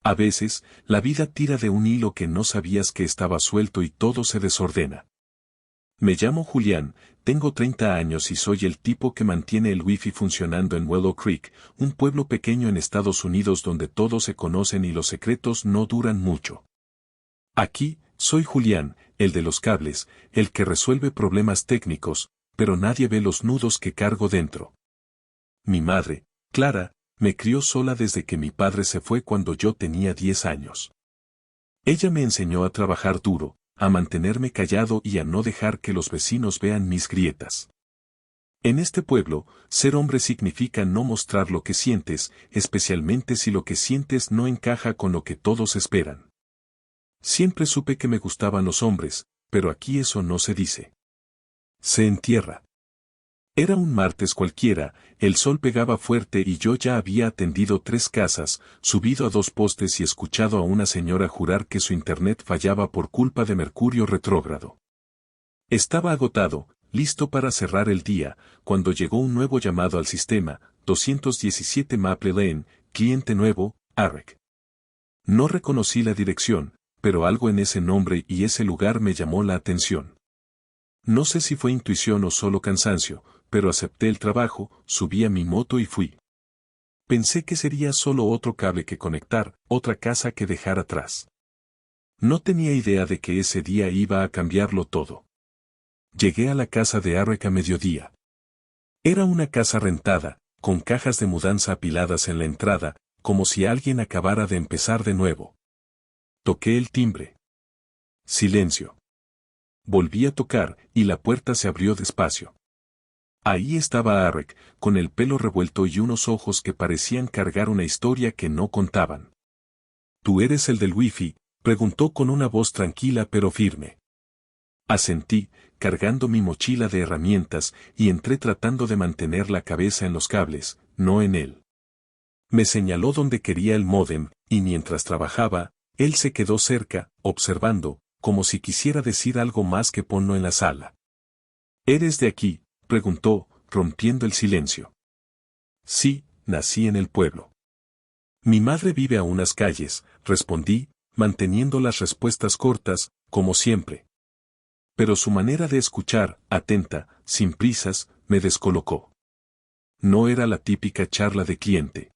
A veces, la vida tira de un hilo que no sabías que estaba suelto y todo se desordena. Me llamo Julián, tengo 30 años y soy el tipo que mantiene el wifi funcionando en Willow Creek, un pueblo pequeño en Estados Unidos donde todos se conocen y los secretos no duran mucho. Aquí, soy Julián, el de los cables, el que resuelve problemas técnicos, pero nadie ve los nudos que cargo dentro. Mi madre, Clara, me crió sola desde que mi padre se fue cuando yo tenía 10 años. Ella me enseñó a trabajar duro, a mantenerme callado y a no dejar que los vecinos vean mis grietas. En este pueblo, ser hombre significa no mostrar lo que sientes, especialmente si lo que sientes no encaja con lo que todos esperan. Siempre supe que me gustaban los hombres, pero aquí eso no se dice. Se entierra. Era un martes cualquiera, el sol pegaba fuerte y yo ya había atendido 3 casas, subido a 2 postes y escuchado a una señora jurar que su internet fallaba por culpa de Mercurio retrógrado. Estaba agotado, listo para cerrar el día, cuando llegó un nuevo llamado al sistema, 217 Maple Lane, cliente nuevo, Arek. No reconocí la dirección, pero algo en ese nombre y ese lugar me llamó la atención. No sé si fue intuición o solo cansancio, pero acepté el trabajo, subí a mi moto y fui. Pensé que sería solo otro cable que conectar, otra casa que dejar atrás. No tenía idea de que ese día iba a cambiarlo todo. Llegué a la casa de Arek a mediodía. Era una casa rentada, con cajas de mudanza apiladas en la entrada, como si alguien acabara de empezar de nuevo. Toqué el timbre. Silencio. Volví a tocar, y la puerta se abrió despacio. Ahí estaba Arek, con el pelo revuelto y unos ojos que parecían cargar una historia que no contaban. ¿Tú eres el del wifi?, preguntó con una voz tranquila pero firme. Asentí, cargando mi mochila de herramientas, y entré tratando de mantener la cabeza en los cables, no en él. Me señaló donde quería el módem, y mientras trabajaba, él se quedó cerca, observando, como si quisiera decir algo más que ponlo en la sala. ¿Eres de aquí?, preguntó, rompiendo el silencio. Sí, nací en el pueblo. Mi madre vive a unas calles, respondí, manteniendo las respuestas cortas, como siempre. Pero su manera de escuchar, atenta, sin prisas, me descolocó. No era la típica charla de cliente.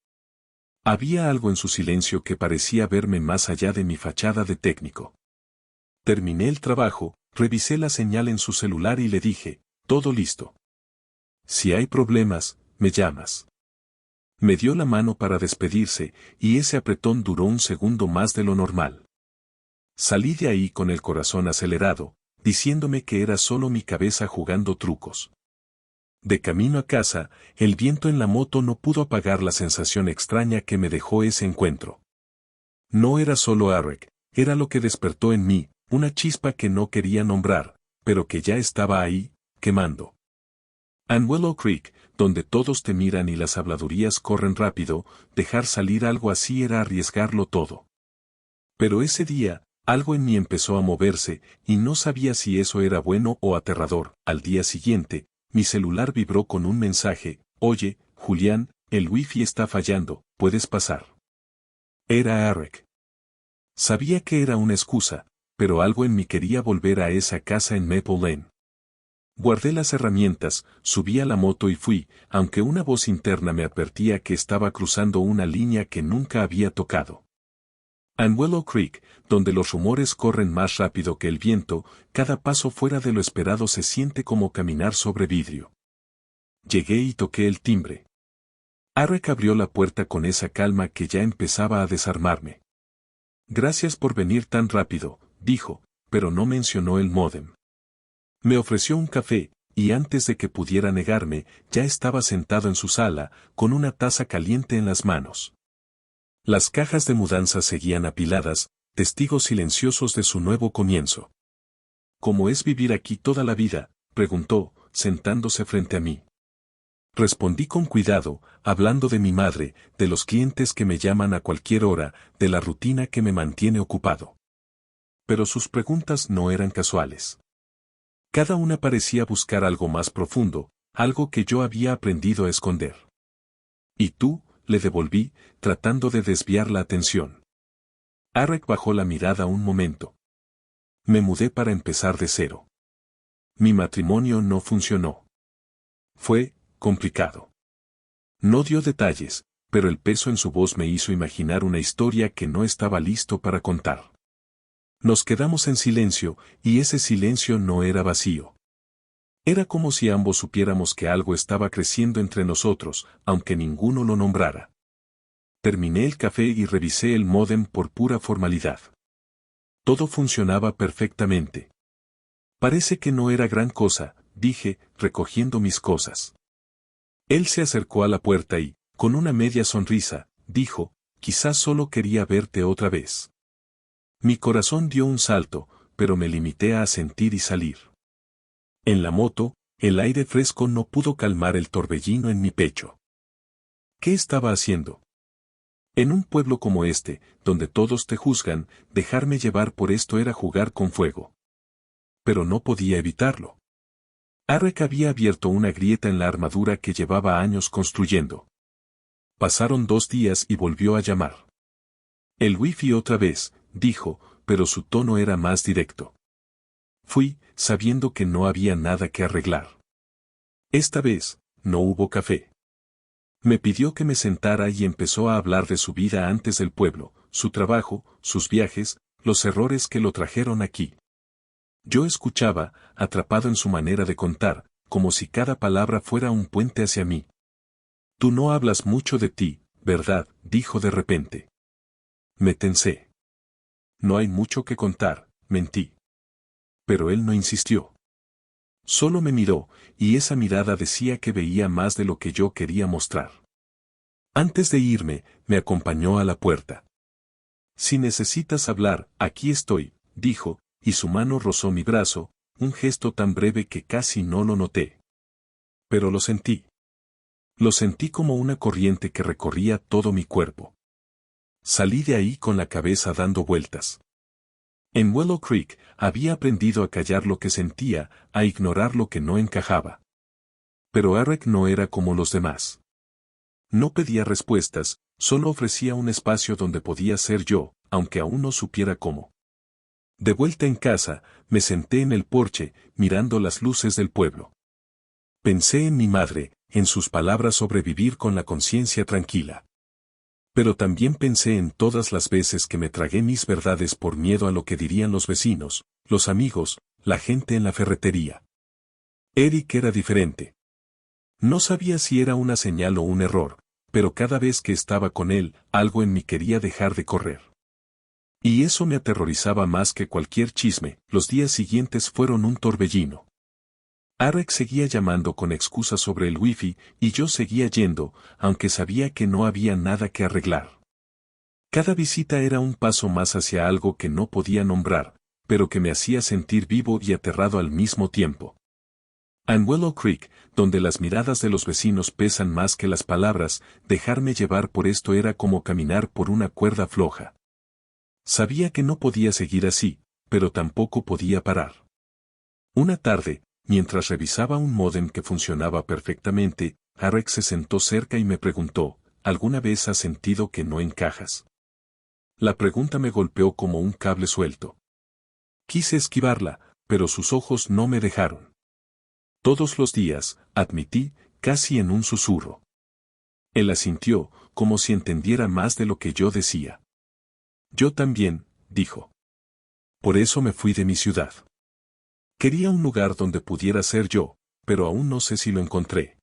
Había algo en su silencio que parecía verme más allá de mi fachada de técnico. Terminé el trabajo, revisé la señal en su celular y le dije, todo listo. Si hay problemas, me llamas. Me dio la mano para despedirse, y ese apretón duró un segundo más de lo normal. Salí de ahí con el corazón acelerado, diciéndome que era solo mi cabeza jugando trucos. De camino a casa, el viento en la moto no pudo apagar la sensación extraña que me dejó ese encuentro. No era solo Arek, era lo que despertó en mí, una chispa que no quería nombrar, pero que ya estaba ahí, quemando. En Willow Creek, donde todos te miran y las habladurías corren rápido, dejar salir algo así era arriesgarlo todo. Pero ese día, algo en mí empezó a moverse, y no sabía si eso era bueno o aterrador. Al día siguiente, mi celular vibró con un mensaje: oye, Julián, el wifi está fallando, ¿puedes pasar? Era Arek. Sabía que era una excusa, pero algo en mí quería volver a esa casa en Maple Lane. Guardé las herramientas, subí a la moto y fui, aunque una voz interna me advertía que estaba cruzando una línea que nunca había tocado. En Willow Creek, donde los rumores corren más rápido que el viento, cada paso fuera de lo esperado se siente como caminar sobre vidrio. Llegué y toqué el timbre. Arek abrió la puerta con esa calma que ya empezaba a desarmarme. Gracias por venir tan rápido, dijo, pero no mencionó el módem. Me ofreció un café, y antes de que pudiera negarme, ya estaba sentado en su sala, con una taza caliente en las manos. Las cajas de mudanza seguían apiladas, testigos silenciosos de su nuevo comienzo. ¿Cómo es vivir aquí toda la vida?, preguntó, sentándose frente a mí. Respondí con cuidado, hablando de mi madre, de los clientes que me llaman a cualquier hora, de la rutina que me mantiene ocupado. Pero sus preguntas no eran casuales. Cada una parecía buscar algo más profundo, algo que yo había aprendido a esconder. ¿Y tú?, le devolví, tratando de desviar la atención. Arek bajó la mirada un momento. Me mudé para empezar de cero. Mi matrimonio no funcionó. Fue complicado. No dio detalles, pero el peso en su voz me hizo imaginar una historia que no estaba listo para contar. Nos quedamos en silencio, y ese silencio no era vacío. Era como si ambos supiéramos que algo estaba creciendo entre nosotros, aunque ninguno lo nombrara. Terminé el café y revisé el módem por pura formalidad. Todo funcionaba perfectamente. Parece que no era gran cosa, dije, recogiendo mis cosas. Él se acercó a la puerta y, con una media sonrisa, dijo, quizás solo quería verte otra vez. Mi corazón dio un salto, pero me limité a asentir y salir. En la moto, el aire fresco no pudo calmar el torbellino en mi pecho. ¿Qué estaba haciendo? En un pueblo como este, donde todos te juzgan, dejarme llevar por esto era jugar con fuego. Pero no podía evitarlo. Arek había abierto una grieta en la armadura que llevaba años construyendo. Pasaron 2 días y volvió a llamar. El wifi otra vez, dijo, pero su tono era más directo. Fui, sabiendo que no había nada que arreglar. Esta vez, no hubo café. Me pidió que me sentara y empezó a hablar de su vida antes del pueblo, su trabajo, sus viajes, los errores que lo trajeron aquí. Yo escuchaba, atrapado en su manera de contar, como si cada palabra fuera un puente hacia mí. Tú no hablas mucho de ti, ¿verdad?, dijo de repente. Me tensé. No hay mucho que contar, mentí. Pero él no insistió. Solo me miró, y esa mirada decía que veía más de lo que yo quería mostrar. Antes de irme, me acompañó a la puerta. Si necesitas hablar, aquí estoy, dijo, y su mano rozó mi brazo, un gesto tan breve que casi no lo noté. Pero lo sentí. Lo sentí como una corriente que recorría todo mi cuerpo. Salí de ahí con la cabeza dando vueltas. En Willow Creek, había aprendido a callar lo que sentía, a ignorar lo que no encajaba. Pero Arek no era como los demás. No pedía respuestas, solo ofrecía un espacio donde podía ser yo, aunque aún no supiera cómo. De vuelta en casa, me senté en el porche, mirando las luces del pueblo. Pensé en mi madre, en sus palabras sobre vivir con la conciencia tranquila. Pero también pensé en todas las veces que me tragué mis verdades por miedo a lo que dirían los vecinos, los amigos, la gente en la ferretería. Eric era diferente. No sabía si era una señal o un error, pero cada vez que estaba con él, algo en mí quería dejar de correr. Y eso me aterrorizaba más que cualquier chisme. Los días siguientes fueron un torbellino. Arek seguía llamando con excusas sobre el wifi, y yo seguía yendo, aunque sabía que no había nada que arreglar. Cada visita era un paso más hacia algo que no podía nombrar, pero que me hacía sentir vivo y aterrado al mismo tiempo. En Willow Creek, donde las miradas de los vecinos pesan más que las palabras, dejarme llevar por esto era como caminar por una cuerda floja. Sabía que no podía seguir así, pero tampoco podía parar. Una tarde, mientras revisaba un módem que funcionaba perfectamente, Arek se sentó cerca y me preguntó, ¿alguna vez has sentido que no encajas? La pregunta me golpeó como un cable suelto. Quise esquivarla, pero sus ojos no me dejaron. Todos los días, admití, casi en un susurro. Él asintió, como si entendiera más de lo que yo decía. Yo también, dijo. Por eso me fui de mi ciudad. Quería un lugar donde pudiera ser yo, pero aún no sé si lo encontré.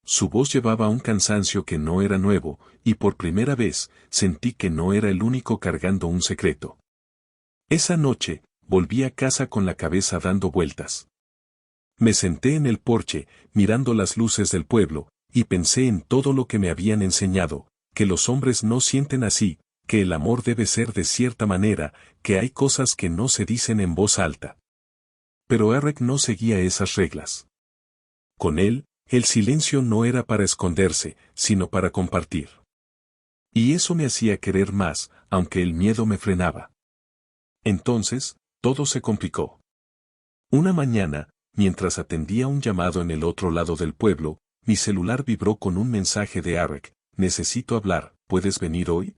Su voz llevaba un cansancio que no era nuevo, y por primera vez, sentí que no era el único cargando un secreto. Esa noche, volví a casa con la cabeza dando vueltas. Me senté en el porche, mirando las luces del pueblo, y pensé en todo lo que me habían enseñado, que los hombres no sienten así, que el amor debe ser de cierta manera, que hay cosas que no se dicen en voz alta. Pero Eric no seguía esas reglas. Con él, el silencio no era para esconderse, sino para compartir. Y eso me hacía querer más, aunque el miedo me frenaba. Entonces, todo se complicó. Una mañana, mientras atendía un llamado en el otro lado del pueblo, mi celular vibró con un mensaje de Eric: necesito hablar, ¿puedes venir hoy?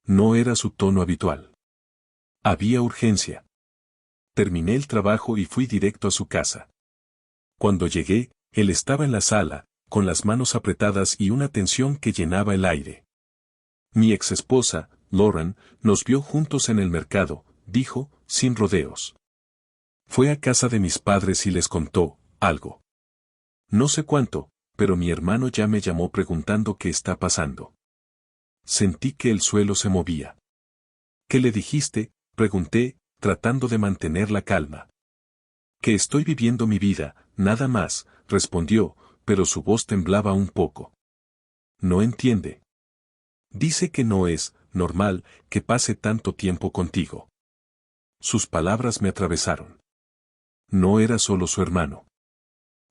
No era su tono habitual. Había urgencia. Terminé el trabajo y fui directo a su casa. Cuando llegué, él estaba en la sala, con las manos apretadas y una tensión que llenaba el aire. Mi exesposa, Lauren, nos vio juntos en el mercado, dijo, sin rodeos. Fue a casa de mis padres y les contó algo. No sé cuánto, pero mi hermano ya me llamó preguntando qué está pasando. Sentí que el suelo se movía. ¿Qué le dijiste?, pregunté, tratando de mantener la calma. Que estoy viviendo mi vida, nada más, respondió, pero su voz temblaba un poco. No entiende. Dice que no es normal que pase tanto tiempo contigo. Sus palabras me atravesaron. No era solo su hermano.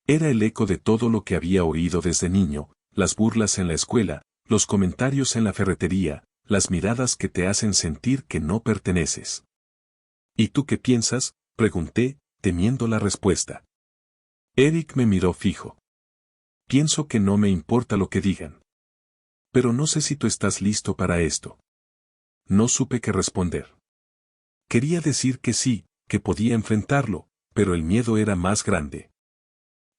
Era el eco de todo lo que había oído desde niño, las burlas en la escuela, los comentarios en la ferretería, las miradas que te hacen sentir que no perteneces. ¿Y tú qué piensas?, pregunté, temiendo la respuesta. Eric me miró fijo. Pienso que no me importa lo que digan. Pero no sé si tú estás listo para esto. No supe qué responder. Quería decir que sí, que podía enfrentarlo, pero el miedo era más grande.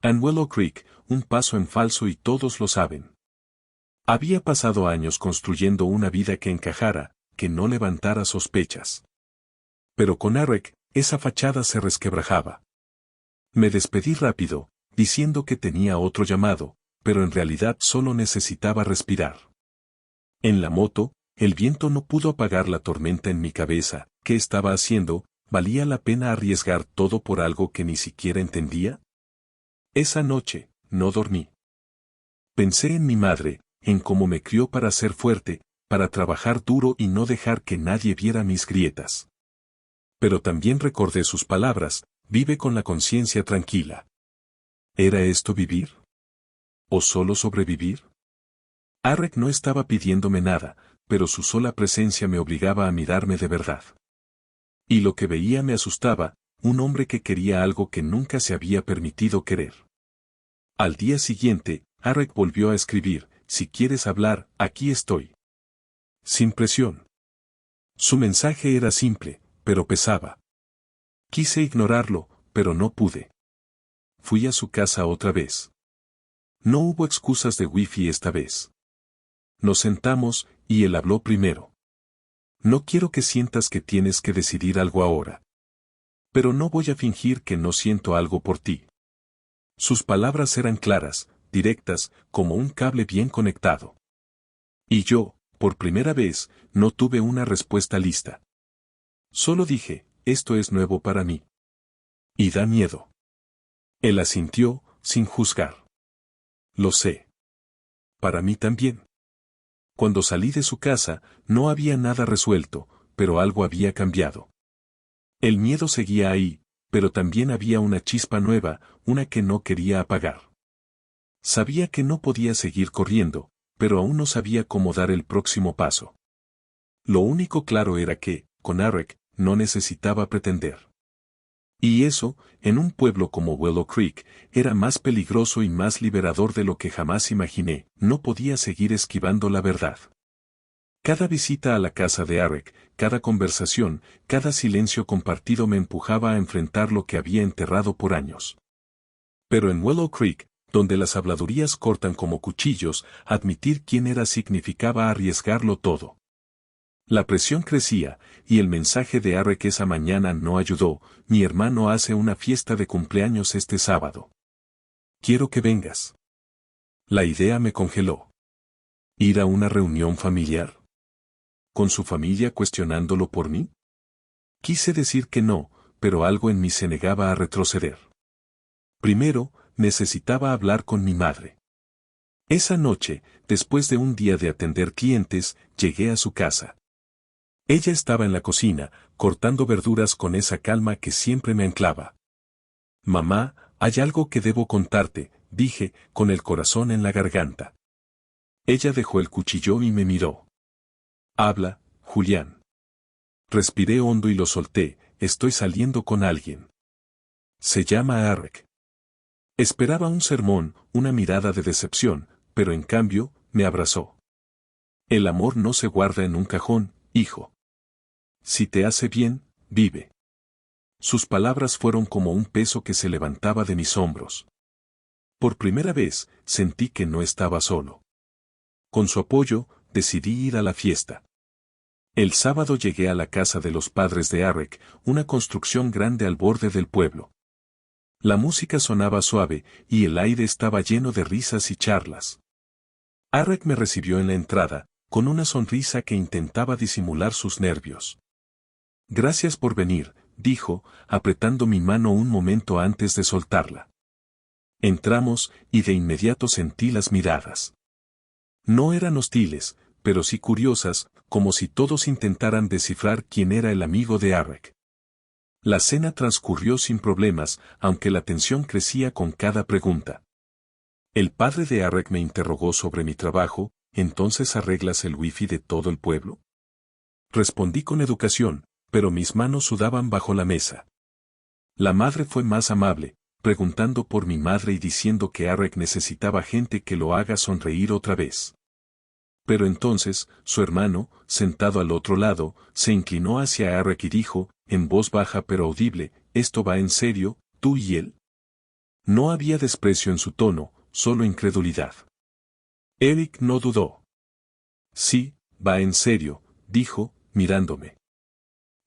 En Willow Creek, un paso en falso y todos lo saben. Había pasado años construyendo una vida que encajara, que no levantara sospechas. Pero con Eric, esa fachada se resquebrajaba. Me despedí rápido, diciendo que tenía otro llamado, pero en realidad solo necesitaba respirar. En la moto, el viento no pudo apagar la tormenta en mi cabeza. ¿Qué estaba haciendo? ¿Valía la pena arriesgar todo por algo que ni siquiera entendía? Esa noche, no dormí. Pensé en mi madre, en cómo me crió para ser fuerte, para trabajar duro y no dejar que nadie viera mis grietas. Pero también recordé sus palabras, vive con la conciencia tranquila. ¿Era esto vivir? ¿O solo sobrevivir? Eric no estaba pidiéndome nada, pero su sola presencia me obligaba a mirarme de verdad. Y lo que veía me asustaba, un hombre que quería algo que nunca se había permitido querer. Al día siguiente, Eric volvió a escribir, si quieres hablar, aquí estoy. Sin presión. Su mensaje era simple, pero pesaba. Quise ignorarlo, pero no pude. Fui a su casa otra vez. No hubo excusas de wifi esta vez. Nos sentamos, y él habló primero. No quiero que sientas que tienes que decidir algo ahora. Pero no voy a fingir que no siento algo por ti. Sus palabras eran claras, directas, como un cable bien conectado. Y yo, por primera vez, no tuve una respuesta lista. Solo dije, esto es nuevo para mí. Y da miedo. Él asintió, sin juzgar. Lo sé. Para mí también. Cuando salí de su casa, no había nada resuelto, pero algo había cambiado. El miedo seguía ahí, pero también había una chispa nueva, una que no quería apagar. Sabía que no podía seguir corriendo, pero aún no sabía cómo dar el próximo paso. Lo único claro era que, con Eric, no necesitaba pretender. Y eso, en un pueblo como Willow Creek, era más peligroso y más liberador de lo que jamás imaginé. No podía seguir esquivando la verdad. Cada visita a la casa de Eric, cada conversación, cada silencio compartido me empujaba a enfrentar lo que había enterrado por años. Pero en Willow Creek, donde las habladurías cortan como cuchillos, admitir quién era significaba arriesgarlo todo. La presión crecía, y el mensaje de Eric esa mañana no ayudó. Mi hermano hace una fiesta de cumpleaños este sábado. Quiero que vengas. La idea me congeló. ¿Ir a una reunión familiar? ¿Con su familia cuestionándolo por mí? Quise decir que no, pero algo en mí se negaba a retroceder. Primero, necesitaba hablar con mi madre. Esa noche, después de un día de atender clientes, llegué a su casa. Ella estaba en la cocina, cortando verduras con esa calma que siempre me anclaba. Mamá, hay algo que debo contarte, dije, con el corazón en la garganta. Ella dejó el cuchillo y me miró. Habla, Julián. Respiré hondo y lo solté, estoy saliendo con alguien. Se llama Eric. Esperaba un sermón, una mirada de decepción, pero en cambio, me abrazó. El amor no se guarda en un cajón, hijo. Si te hace bien, vive. Sus palabras fueron como un peso que se levantaba de mis hombros. Por primera vez, sentí que no estaba solo. Con su apoyo, decidí ir a la fiesta. El sábado llegué a la casa de los padres de Arek, una construcción grande al borde del pueblo. La música sonaba suave, y el aire estaba lleno de risas y charlas. Arek me recibió en la entrada, con una sonrisa que intentaba disimular sus nervios. Gracias por venir, dijo, apretando mi mano un momento antes de soltarla. Entramos, y de inmediato sentí las miradas. No eran hostiles, pero sí curiosas, como si todos intentaran descifrar quién era el amigo de Arek. La cena transcurrió sin problemas, aunque la tensión crecía con cada pregunta. El padre de Arek me interrogó sobre mi trabajo. ¿Entonces arreglas el wifi de todo el pueblo? Respondí con educación, pero mis manos sudaban bajo la mesa. La madre fue más amable, preguntando por mi madre y diciendo que Arek necesitaba gente que lo haga sonreír otra vez. Pero entonces, su hermano, sentado al otro lado, se inclinó hacia Arek y dijo, en voz baja pero audible, ¿esto va en serio, tú y él? No había desprecio en su tono, solo incredulidad. Eric no dudó. Sí, va en serio, dijo, mirándome.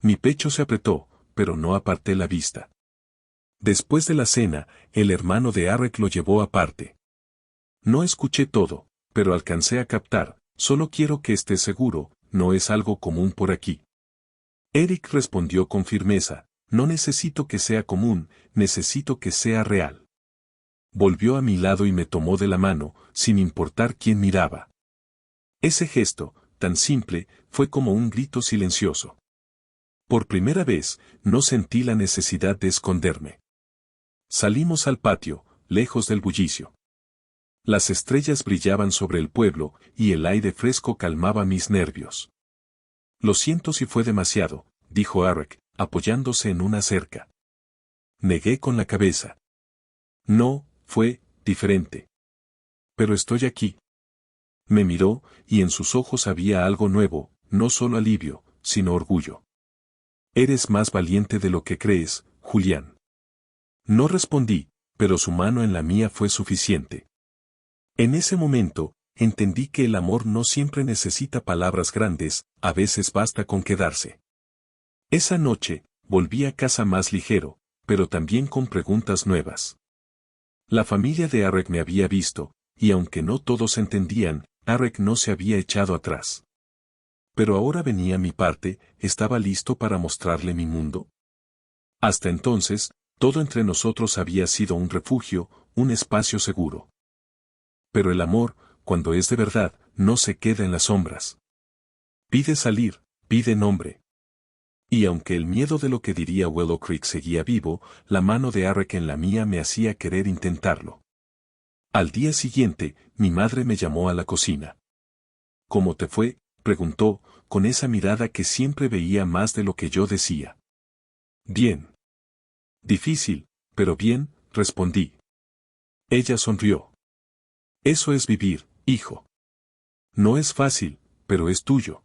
Mi pecho se apretó, pero no aparté la vista. Después de la cena, el hermano de Arek lo llevó aparte. No escuché todo, pero alcancé a captar, solo quiero que estés seguro, no es algo común por aquí. Eric respondió con firmeza, no necesito que sea común, necesito que sea real. Volvió a mi lado y me tomó de la mano, sin importar quién miraba. Ese gesto, tan simple, fue como un grito silencioso. Por primera vez, no sentí la necesidad de esconderme. Salimos al patio, lejos del bullicio. Las estrellas brillaban sobre el pueblo, y el aire fresco calmaba mis nervios. Lo siento si fue demasiado, dijo Arek, apoyándose en una cerca. Negué con la cabeza. No, fue diferente. Pero estoy aquí. Me miró, y en sus ojos había algo nuevo, no solo alivio, sino orgullo. Eres más valiente de lo que crees, Julián. No respondí, pero su mano en la mía fue suficiente. En ese momento, entendí que el amor no siempre necesita palabras grandes, a veces basta con quedarse. Esa noche, volví a casa más ligero, pero también con preguntas nuevas. La familia de Arek me había visto, y aunque no todos entendían, Arek no se había echado atrás. Pero ahora venía mi parte, ¿estaba listo para mostrarle mi mundo? Hasta entonces, todo entre nosotros había sido un refugio, un espacio seguro. Pero el amor, cuando es de verdad, no se queda en las sombras. Pide salir, pide nombre. Y aunque el miedo de lo que diría Willow Creek seguía vivo, la mano de Arek en la mía me hacía querer intentarlo. Al día siguiente, mi madre me llamó a la cocina. ¿Cómo te fue?, preguntó, con esa mirada que siempre veía más de lo que yo decía. Bien. Difícil, pero bien, respondí. Ella sonrió. Eso es vivir, hijo. No es fácil, pero es tuyo.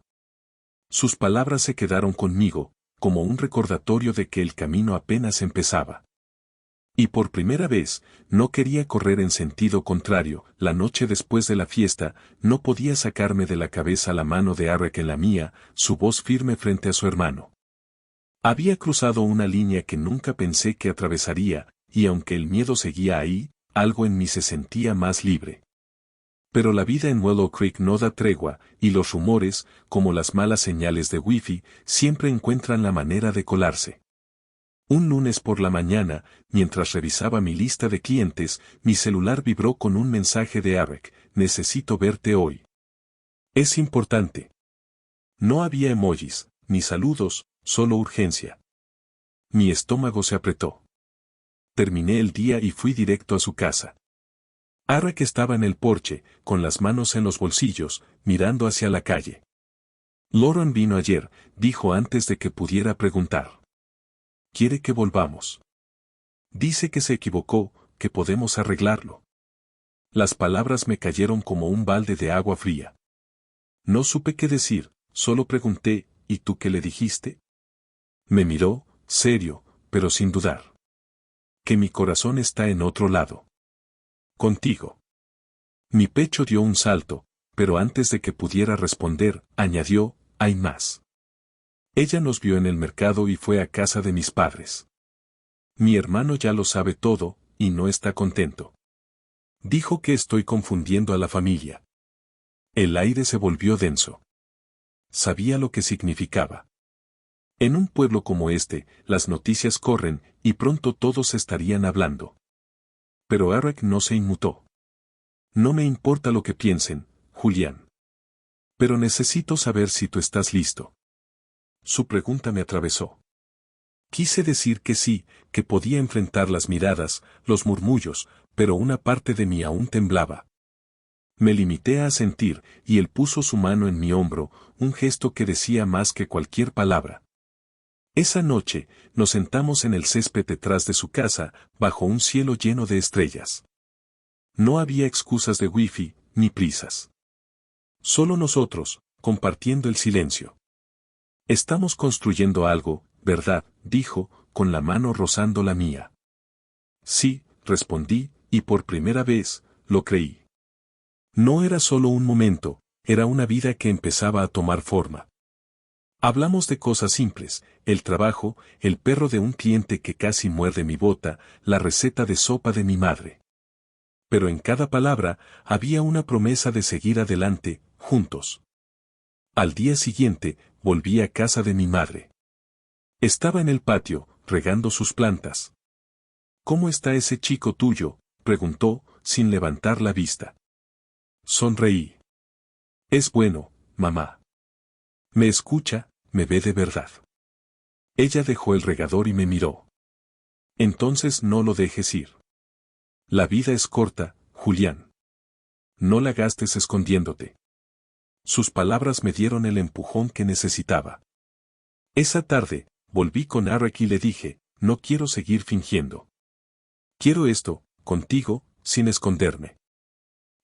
Sus palabras se quedaron conmigo, como un recordatorio de que el camino apenas empezaba. Y por primera vez, no quería correr en sentido contrario. La noche después de la fiesta, no podía sacarme de la cabeza la mano de Arek en la mía, su voz firme frente a su hermano. Había cruzado una línea que nunca pensé que atravesaría, y aunque el miedo seguía ahí, algo en mí se sentía más libre. Pero la vida en Willow Creek no da tregua, y los rumores, como las malas señales de wifi, siempre encuentran la manera de colarse. Un lunes por la mañana, mientras revisaba mi lista de clientes, mi celular vibró con un mensaje de Arek: necesito verte hoy. Es importante. No había emojis, ni saludos, solo urgencia. Mi estómago se apretó. Terminé el día y fui directo a su casa. Arek estaba en el porche, con las manos en los bolsillos, mirando hacia la calle. Lauren vino ayer, dijo antes de que pudiera preguntar. Quiere que volvamos. Dice que se equivocó, que podemos arreglarlo. Las palabras me cayeron como un balde de agua fría. No supe qué decir, solo pregunté, ¿y tú qué le dijiste? Me miró, serio, pero sin dudar. Que mi corazón está en otro lado. Contigo. Mi pecho dio un salto, pero antes de que pudiera responder, añadió, hay más. Ella nos vio en el mercado y fue a casa de mis padres. Mi hermano ya lo sabe todo, y no está contento. Dijo que estoy confundiendo a la familia. El aire se volvió denso. Sabía lo que significaba. En un pueblo como este, las noticias corren, y pronto todos estarían hablando. Pero Eric no se inmutó. No me importa lo que piensen, Julián. Pero necesito saber si tú estás listo. Su pregunta me atravesó. Quise decir que sí, que podía enfrentar las miradas, los murmullos, pero una parte de mí aún temblaba. Me limité a asentir, y él puso su mano en mi hombro, un gesto que decía más que cualquier palabra. Esa noche, nos sentamos en el césped detrás de su casa, bajo un cielo lleno de estrellas. No había excusas de wifi, ni prisas. Solo nosotros, compartiendo el silencio. Estamos construyendo algo, ¿verdad?, dijo, con la mano rozando la mía. Sí, respondí, y por primera vez, lo creí. No era solo un momento, era una vida que empezaba a tomar forma. Hablamos de cosas simples, el trabajo, el perro de un cliente que casi muerde mi bota, la receta de sopa de mi madre. Pero en cada palabra había una promesa de seguir adelante, juntos. Al día siguiente, volví a casa de mi madre. Estaba en el patio, regando sus plantas. ¿Cómo está ese chico tuyo?, preguntó, sin levantar la vista. Sonreí. Es bueno, mamá. Me escucha, me ve de verdad. Ella dejó el regador y me miró. Entonces no lo dejes ir. La vida es corta, Julián. No la gastes escondiéndote. Sus palabras me dieron el empujón que necesitaba. Esa tarde, volví con Eric y le dije, no quiero seguir fingiendo. Quiero esto, contigo, sin esconderme.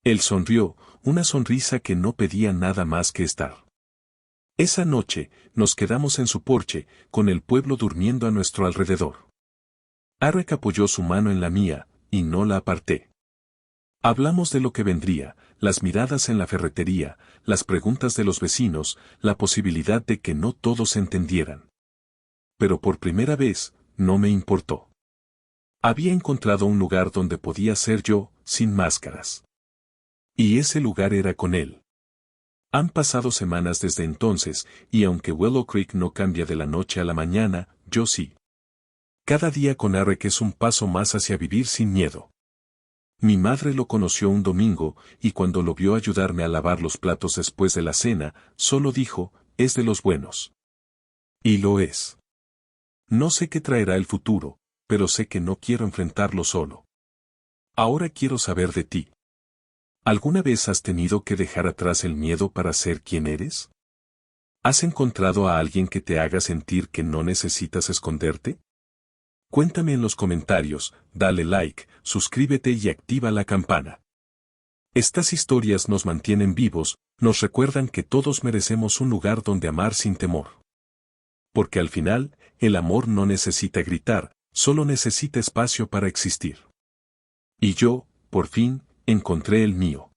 Él sonrió, una sonrisa que no pedía nada más que estar. Esa noche, nos quedamos en su porche, con el pueblo durmiendo a nuestro alrededor. Eric apoyó su mano en la mía, y no la aparté. Hablamos de lo que vendría, las miradas en la ferretería, las preguntas de los vecinos, la posibilidad de que no todos entendieran. Pero por primera vez, no me importó. Había encontrado un lugar donde podía ser yo, sin máscaras. Y ese lugar era con él. Han pasado semanas desde entonces, y aunque Willow Creek no cambia de la noche a la mañana, yo sí. Cada día con Eric es un paso más hacia vivir sin miedo. Mi madre lo conoció un domingo, y cuando lo vio ayudarme a lavar los platos después de la cena, solo dijo, es de los buenos. Y lo es. No sé qué traerá el futuro, pero sé que no quiero enfrentarlo solo. Ahora quiero saber de ti. ¿Alguna vez has tenido que dejar atrás el miedo para ser quien eres? ¿Has encontrado a alguien que te haga sentir que no necesitas esconderte? Cuéntame en los comentarios, dale like, suscríbete y activa la campana. Estas historias nos mantienen vivos, nos recuerdan que todos merecemos un lugar donde amar sin temor. Porque al final, el amor no necesita gritar, solo necesita espacio para existir. Y yo, por fin, encontré el mío.